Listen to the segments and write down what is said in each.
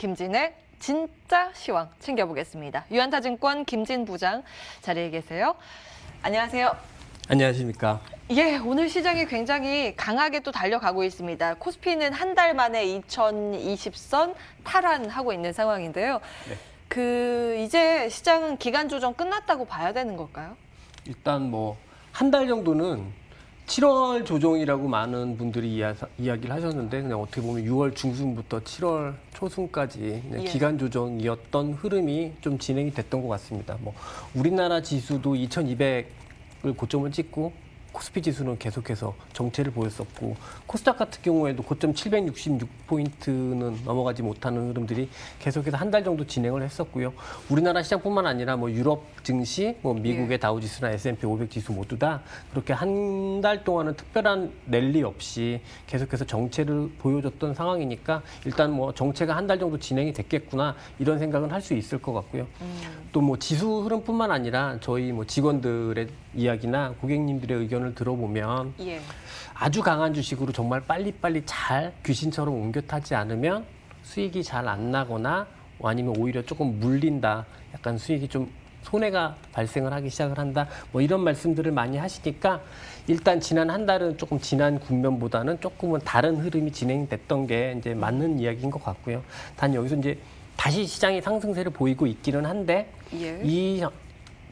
김진의 진짜 시황 챙겨보겠습니다. 유한타증권 김진 부장 자리에 계세요. 안녕하세요. 안녕하십니까. 예, 오늘 시장이 굉장히 강하게 또 달려가고 있습니다. 코스피는 한 달 만에 2020선 탈환하고 있는 상황인데요. 네. 이제 시장은 기간 조정 끝났다고 봐야 되는 걸까요? 일단 뭐 한 달 정도는 7월 조정이라고 많은 분들이 이야기를 하셨는데 그냥 어떻게 보면 6월 중순부터 7월 초순까지 그냥 기간 조정이었던 흐름이 좀 진행이 됐던 것 같습니다. 뭐 우리나라 지수도 2200을 고점을 찍고 코스피 지수는 계속해서 정체를 보였었고 코스닥 같은 경우에도 고점 766포인트는 넘어가지 못하는 흐름들이 계속해서 한 달 정도 진행을 했었고요. 우리나라 시장뿐만 아니라 뭐 유럽 증시, 뭐 미국의 다우지수나 S&P 500 지수 모두 다 그렇게 한 달 동안은 특별한 랠리 없이 계속해서 정체를 보여줬던 상황이니까 일단 뭐 정체가 한 달 정도 진행이 됐겠구나 이런 생각은 할 수 있을 것 같고요. 또 뭐 지수 흐름뿐만 아니라 저희 뭐 직원들의 이야기나 고객님들의 의견을 들어보면 아주 강한 주식으로 정말 빨리빨리 잘 귀신처럼 옮겨 타지 않으면 수익이 잘 안 나거나 아니면 오히려 조금 물린다. 약간 수익이 좀 손해가 발생을 하기 시작을 한다. 뭐 이런 말씀들을 많이 하시니까 일단 지난 한 달은 조금 지난 국면보다는 조금은 다른 흐름이 진행됐던 게 이제 맞는 이야기인 것 같고요. 단 여기서 이제 다시 시장이 상승세를 보이고 있기는 한데 이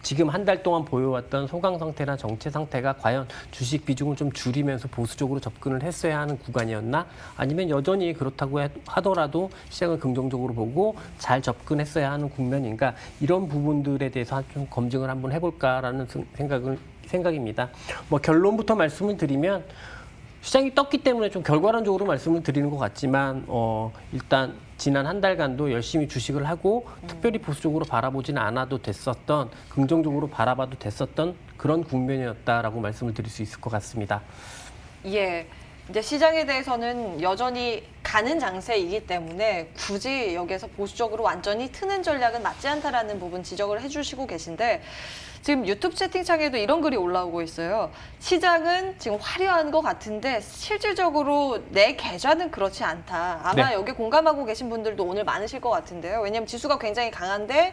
지금 한 달 동안 보여왔던 소강 상태나 정체 상태가 과연 주식 비중을 좀 줄이면서 보수적으로 접근을 했어야 하는 구간이었나? 아니면 여전히 그렇다고 하더라도 시장을 긍정적으로 보고 잘 접근했어야 하는 국면인가? 이런 부분들에 대해서 좀 검증을 한번 해볼까라는 생각입니다. 뭐 결론부터 말씀을 드리면 시장이 떴기 때문에 좀 결과론적으로 말씀을 드리는 것 같지만 일단 지난 한 달간도 열심히 주식을 하고 특별히 보수적으로 바라보지는 않아도 됐었던 긍정적으로 바라봐도 됐었던 그런 국면이었다라고 말씀을 드릴 수 있을 것 같습니다. 예. 이제 시장에 대해서는 여전히 가는 장세이기 때문에 굳이 여기에서 보수적으로 완전히 트는 전략은 맞지 않다라는 부분 지적을 해주시고 계신데 지금 유튜브 채팅창에도 이런 글이 올라오고 있어요. 시장은 지금 화려한 것 같은데 실질적으로 내 계좌는 그렇지 않다. 아마 여기 공감하고 계신 분들도 오늘 많으실 것 같은데요. 왜냐하면 지수가 굉장히 강한데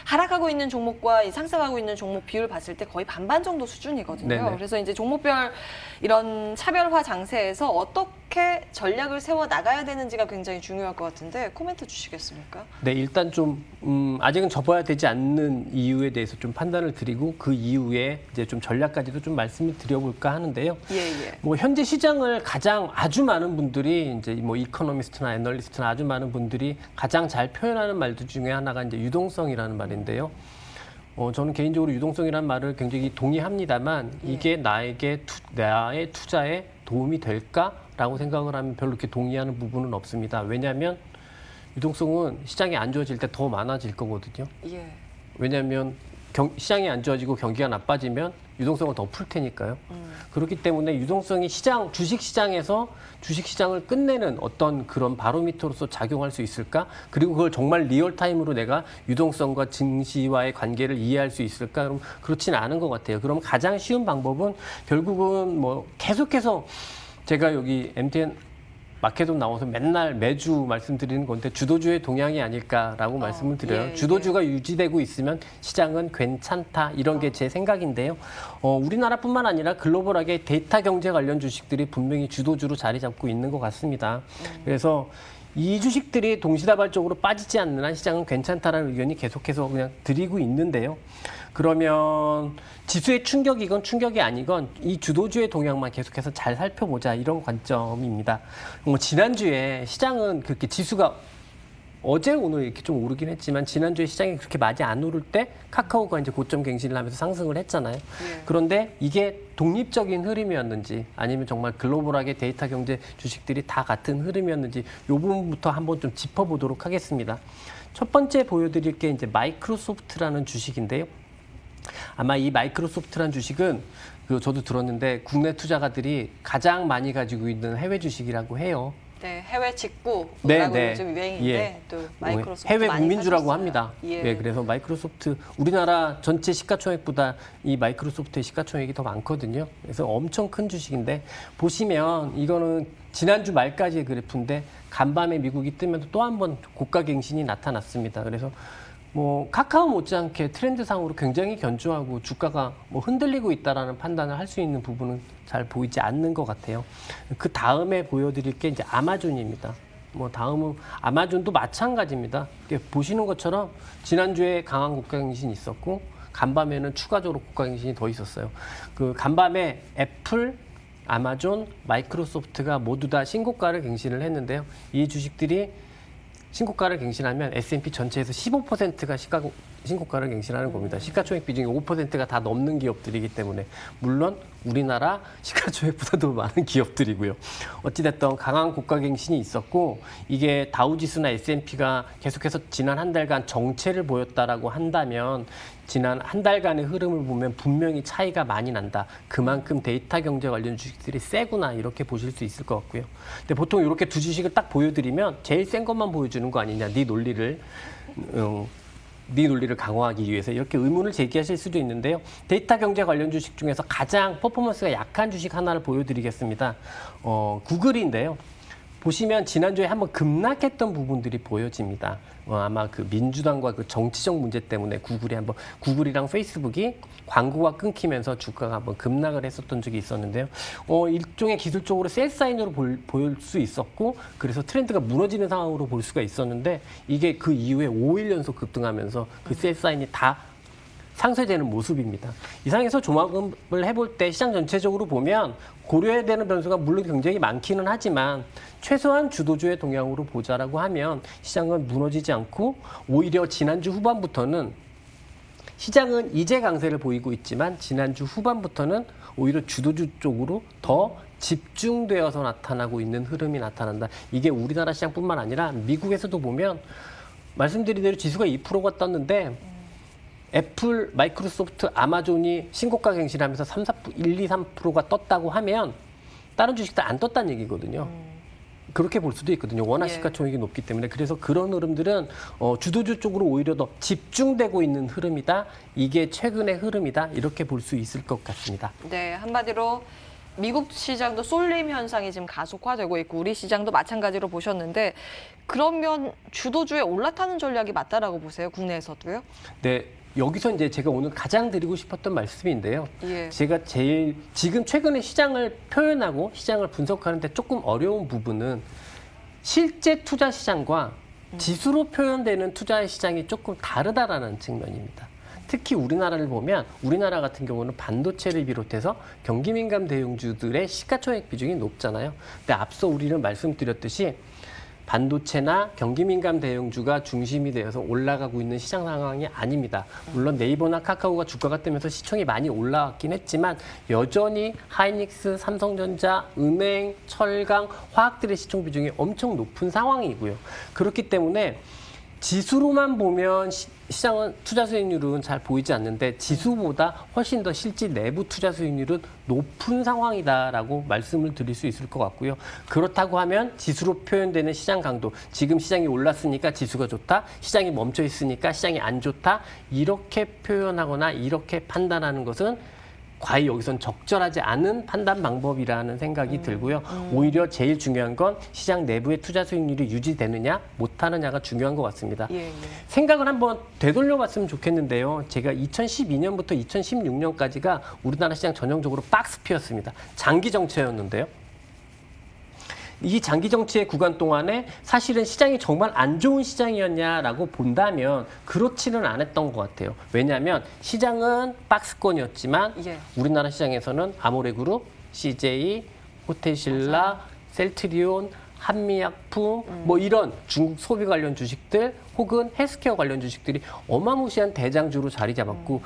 하락하고 있는 종목과 이 상승하고 있는 종목 비율 봤을 때 거의 반반 정도 수준이거든요. 네네. 그래서 이제 종목별 이런 차별화 장세에서 어떻게 전략을 세워 나가야 되는지가 굉장히 중요할 것 같은데 코멘트 주시겠습니까? 네, 일단 좀 아직은 접어야 되지 않는 이유에 대해서 좀 판단을 드리고 그 이후에 이제 좀 전략까지도 좀 말씀을 드려볼까 하는데요. 뭐 현재 시장을 가장 아주 많은 분들이 이제 뭐 이코노미스트나 애널리스트나 아주 많은 분들이 가장 잘 표현하는 말들 중에 하나가 이제 유동성이라는 말인데요. 저는 개인적으로 유동성이라는 말을 굉장히 동의합니다만 이게 나의 투자에 도움이 될까라고 생각을 하면 별로 이렇게 동의하는 부분은 없습니다. 왜냐하면 유동성은 시장이 안 좋아질 때 더 많아질 거거든요. 왜냐하면 시장이 안 좋아지고 경기가 나빠지면 유동성을 더 풀 테니까요. 그렇기 때문에 유동성이 주식시장에서 주식시장을 끝내는 어떤 그런 바로미터로서 작용할 수 있을까? 그리고 그걸 정말 리얼타임으로 내가 유동성과 증시와의 관계를 이해할 수 있을까? 그럼 그렇지는 않은 것 같아요. 그럼 가장 쉬운 방법은 결국은 뭐 계속해서 제가 여기 MTN 마켓으로 나와서 맨날 매주 말씀드리는 건데 주도주의 동향이 아닐까라고 말씀을 드려요. 주도주가 유지되고 있으면 시장은 괜찮다. 이런 게 제 생각인데요. 우리나라뿐만 아니라 글로벌하게 데이터 경제 관련 주식들이 분명히 주도주로 자리 잡고 있는 것 같습니다. 그래서 이 주식들이 동시다발적으로 빠지지 않는 한 시장은 괜찮다라는 의견이 계속해서 그냥 드리고 있는데요. 그러면 지수의 충격이건 충격이 아니건 이 주도주의 동향만 계속해서 잘 살펴보자 이런 관점입니다. 지난주에 시장은 그렇게 지수가 어제 오늘 이렇게 좀 오르긴 했지만 지난주에 시장이 그렇게 많이 안 오를 때 카카오가 이제 고점 갱신을 하면서 상승을 했잖아요. 그런데 이게 독립적인 흐름이었는지 아니면 정말 글로벌하게 데이터 경제 주식들이 다 같은 흐름이었는지 이 부분부터 한번 좀 짚어보도록 하겠습니다. 첫 번째 보여드릴 게 이제 마이크로소프트라는 주식인데요. 아마 이 마이크로소프트라는 주식은 저도 들었는데 국내 투자가들이 가장 많이 가지고 있는 해외 주식이라고 해요. 네, 해외 직구라고 네. 요즘 유행인데 예. 또 마이크로소프트 해외 많이 국민주라고 사셨어요. 합니다. 예. 네, 그래서 마이크로소프트 우리나라 전체 시가총액보다 이 마이크로소프트의 시가총액이 더 많거든요. 그래서 엄청 큰 주식인데 보시면 이거는 지난주 말까지의 그래프인데 간밤에 미국이 뜨면서 또 한 번 고가 갱신이 나타났습니다. 그래서 뭐 카카오 못지않게 트렌드상으로 굉장히 견조하고 주가가 뭐 흔들리고 있다라는 판단을 할 수 있는 부분은 잘 보이지 않는 것 같아요. 그 다음에 보여드릴 게 이제 아마존입니다. 뭐 다음은 아마존도 마찬가지입니다. 보시는 것처럼 지난주에 강한 고가 갱신이 있었고 간밤에는 추가적으로 고가 갱신이 더 있었어요. 그 간밤에 애플, 아마존, 마이크로소프트가 모두 다 신고가를 갱신을 했는데요. 이 주식들이 신고가를 갱신하면 S&P 전체에서 15%가 신고가를 갱신하는 겁니다. 시가총액 비중이 5%가 다 넘는 기업들이기 때문에 물론 우리나라 시가총액보다도 많은 기업들이고요. 어찌됐든 강한 고가 갱신이 있었고 이게 다우지수나 S&P가 계속해서 지난 한 달간 정체를 보였다라고 한다면 지난 한 달간의 흐름을 보면 분명히 차이가 많이 난다. 그만큼 데이터 경제 관련 주식들이 세구나 이렇게 보실 수 있을 것 같고요. 근데 보통 이렇게 두 주식을 딱 보여드리면 제일 센 것만 보여주는 거 아니냐. 네 논리를 강화하기 위해서 이렇게 의문을 제기하실 수도 있는데요. 데이터 경제 관련 주식 중에서 가장 퍼포먼스가 약한 주식 하나를 보여드리겠습니다. 구글인데요. 보시면 지난주에 한번 급락했던 부분들이 보여집니다. 아마 그 민주당과 그 정치적 문제 때문에 구글이랑 페이스북이 광고가 끊기면서 주가가 한번 급락을 했었던 적이 있었는데요. 일종의 기술적으로 셀 사인으로 보일 수 있었고 그래서 트렌드가 무너지는 상황으로 볼 수가 있었는데 이게 그 이후에 5일 연속 급등하면서 그 셀 사인이 다 상쇄되는 모습입니다. 이 상황에서 조막을 해볼 때 시장 전체적으로 보면 고려해야 되는 변수가 물론 굉장히 많기는 하지만 최소한 주도주의 동향으로 보자라고 하면 시장은 무너지지 않고 오히려 지난주 후반부터는 시장은 이제 강세를 보이고 있지만 지난주 후반부터는 오히려 주도주 쪽으로 더 집중되어서 나타나고 있는 흐름이 나타난다. 이게 우리나라 시장뿐만 아니라 미국에서도 보면 말씀드린 대로 지수가 2%가 떴는데 애플, 마이크로소프트, 아마존이 신고가 갱신하면서 1, 2, 3%가 떴다고 하면 다른 주식들 안 떴다는 얘기거든요. 그렇게 볼 수도 있거든요. 워낙 시가총액이 높기 때문에. 그래서 그런 흐름들은 주도주 쪽으로 오히려 더 집중되고 있는 흐름이다. 이게 최근의 흐름이다. 이렇게 볼 수 있을 것 같습니다. 네, 한마디로 미국 시장도 쏠림 현상이 지금 가속화되고 있고 우리 시장도 마찬가지로 보셨는데 그러면 주도주에 올라타는 전략이 맞다라고 보세요? 국내에서도요? 네. 여기서 이제 제가 오늘 가장 드리고 싶었던 말씀인데요. 제가 제일 지금 최근에 시장을 표현하고 시장을 분석하는데 조금 어려운 부분은 실제 투자 시장과 지수로 표현되는 투자 시장이 조금 다르다라는 측면입니다. 특히 우리나라를 보면 우리나라 같은 경우는 반도체를 비롯해서 경기민감 대형주들의 시가총액 비중이 높잖아요. 근데 앞서 우리는 말씀드렸듯이 반도체나 경기민감 대형주가 중심이 되어서 올라가고 있는 시장 상황이 아닙니다. 물론 네이버나 카카오가 주가가 뜨면서 시총이 많이 올라왔긴 했지만 여전히 하이닉스, 삼성전자, 은행, 철강, 화학들의 시총 비중이 엄청 높은 상황이고요. 그렇기 때문에 지수로만 보면 시장은 투자 수익률은 잘 보이지 않는데 지수보다 훨씬 더 실제 내부 투자 수익률은 높은 상황이다라고 말씀을 드릴 수 있을 것 같고요. 그렇다고 하면 지수로 표현되는 시장 강도, 지금 시장이 올랐으니까 지수가 좋다, 시장이 멈춰 있으니까 시장이 안 좋다, 이렇게 표현하거나 이렇게 판단하는 것은 과연 여기선 적절하지 않은 판단 방법이라는 생각이 들고요. 오히려 제일 중요한 건 시장 내부의 투자 수익률이 유지되느냐 못하느냐가 중요한 것 같습니다. 생각을 한번 되돌려 봤으면 좋겠는데요. 제가 2012년부터 2016년까지가 우리나라 시장 전형적으로 박스피였습니다. 장기 정체였는데요. 이 장기 정치의 구간 동안에 사실은 시장이 정말 안 좋은 시장이었냐라고 본다면 그렇지는 않았던 것 같아요. 왜냐하면 시장은 박스권이었지만 우리나라 시장에서는 아모레그룹, CJ, 호텔신라, 셀트리온, 한미약품 뭐 이런 중국 소비 관련 주식들 혹은 헬스케어 관련 주식들이 어마무시한 대장주로 자리 잡았고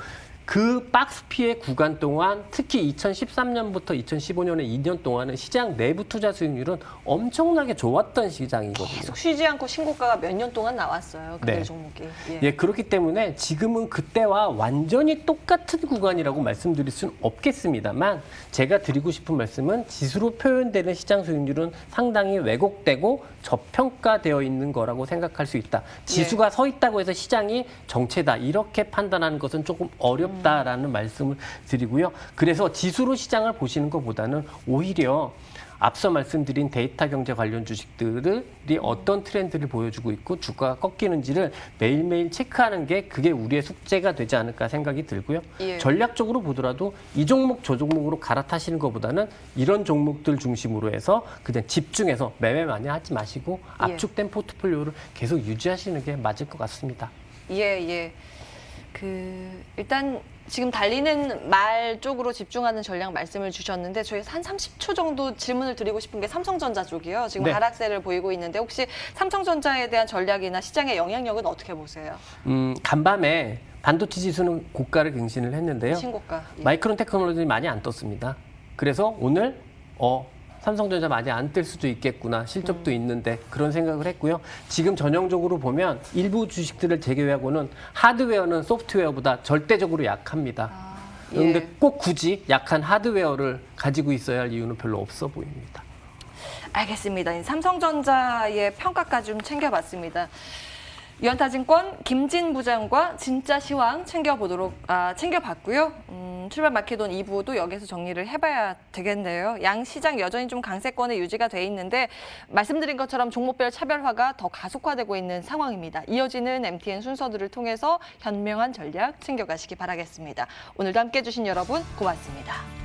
그 박스 피해 구간 동안 특히 2013년부터 2015년의 2년 동안은 시장 내부 투자 수익률은 엄청나게 좋았던 시장이거든요. 계속 쉬지 않고 신고가가 몇 년 동안 나왔어요. 그들 네. 종목이. 예, 그렇기 때문에 지금은 그때와 완전히 똑같은 구간이라고 말씀드릴 수는 없겠습니다만 제가 드리고 싶은 말씀은 지수로 표현되는 시장 수익률은 상당히 왜곡되고 저평가되어 있는 거라고 생각할 수 있다. 지수가 서 있다고 해서 시장이 정체다. 이렇게 판단하는 것은 조금 어렵다라는 말씀을 드리고요. 그래서 지수로 시장을 보시는 것보다는 오히려 앞서 말씀드린 데이터 경제 관련 주식들이 어떤 트렌드를 보여주고 있고 주가가 꺾이는지를 매일매일 체크하는 게 그게 우리의 숙제가 되지 않을까 생각이 들고요. 예. 전략적으로 보더라도 이 종목 저 종목으로 갈아타시는 것보다는 이런 종목들 중심으로 해서 그냥 집중해서 매매 많이 하지 마시고 압축된 포트폴리오를 계속 유지하시는 게 맞을 것 같습니다. 예. 일단 지금 달리는 말 쪽으로 집중하는 전략 말씀을 주셨는데 저희 한 30초 정도 질문을 드리고 싶은 게 삼성전자 쪽이요. 지금 네. 하락세를 보이고 있는데 혹시 삼성전자에 대한 전략이나 시장의 영향력은 어떻게 보세요? 간밤에 반도체 지수는 고가를 갱신을 했는데요. 신고가. 예. 마이크론 테크놀로지 많이 안 떴습니다. 그래서 오늘 삼성전자 많이 안 뜰 수도 있겠구나. 실적도 있는데 그런 생각을 했고요. 지금 전형적으로 보면 일부 주식들을 제외하고는 하드웨어는 소프트웨어보다 절대적으로 약합니다. 그런데 꼭 굳이 약한 하드웨어를 가지고 있어야 할 이유는 별로 없어 보입니다. 알겠습니다. 삼성전자의 평가까지 좀 챙겨봤습니다. 유한타증권 김진 부장과 진짜 시황 챙겨봤고요. 출발 마켓온 2부도 여기서 정리를 해봐야 되겠네요. 양 시장 여전히 좀 강세권에 유지가 돼 있는데 말씀드린 것처럼 종목별 차별화가 더 가속화되고 있는 상황입니다. 이어지는 MTN 순서들을 통해서 현명한 전략 챙겨가시기 바라겠습니다. 오늘도 함께해 주신 여러분 고맙습니다.